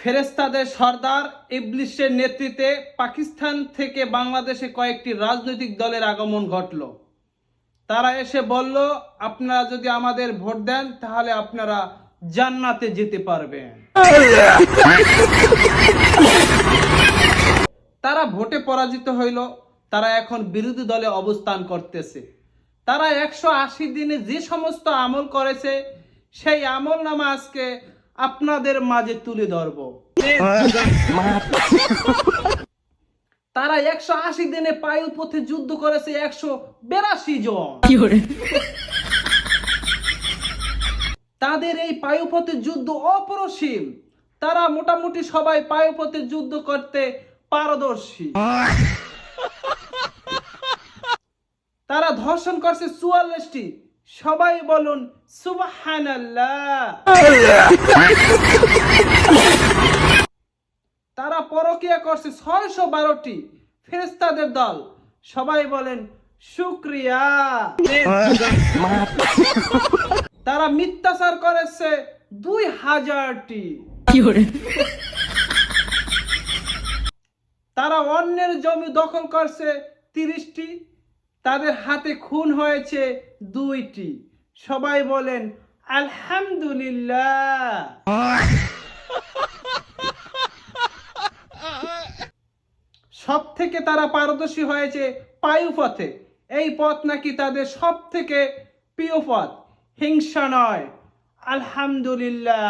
ফেরেশতাদের সর্দার ইবলিসের নেতৃত্বে পাকিস্তান থেকে বাংলাদেশে কয়েকটি রাজনৈতিক দলের আগমন ঘটল। তারা এসে বলল, আপনারা যদি আমাদের ভোট দেন তাহলে আপনারা জান্নাতে যেতে পারবেন। তারা ভোটে পরাজিত হইল। তারা এখন বিরোধী দলে অবস্থান করতেছে। তারা 180 দিনে যে সমস্ত আমল করেছে সেই আমল নামা আজকে আপনাদের মাঝে তুলে ধরব। তারা 180 দিনে পায়ুপথে যুদ্ধ করেছে 182 জন। তাদের এই পায়ুপথে যুদ্ধ অপরিসীম। তারা মোটামুটি সবাই পায়ুপথে যুদ্ধ করতে পারদর্শী। তারা ধর্ষণ করছে 44টি। সবাই বলুন সুবহানাল্লাহ। তারা পরকীয়া করছে 612টি। ফেরেশতাদের দল, সবাই বলেন শুকরিয়া। তারা মিথ্যাচার করেছে 2000টি। তারা অন্যের জমি দখল করছে 30টি। তাদের হাতে খুন হয়েছে 2টি। সবাই বলেন আলহামদুলিল্লাহ। সব থেকে তারা পারদর্শী হয়েছে পায়ুপথে। এই পথ নাকি তাদের সব থেকে প্রিয় পথ। হিংসা নয়, আলহামদুলিল্লাহ।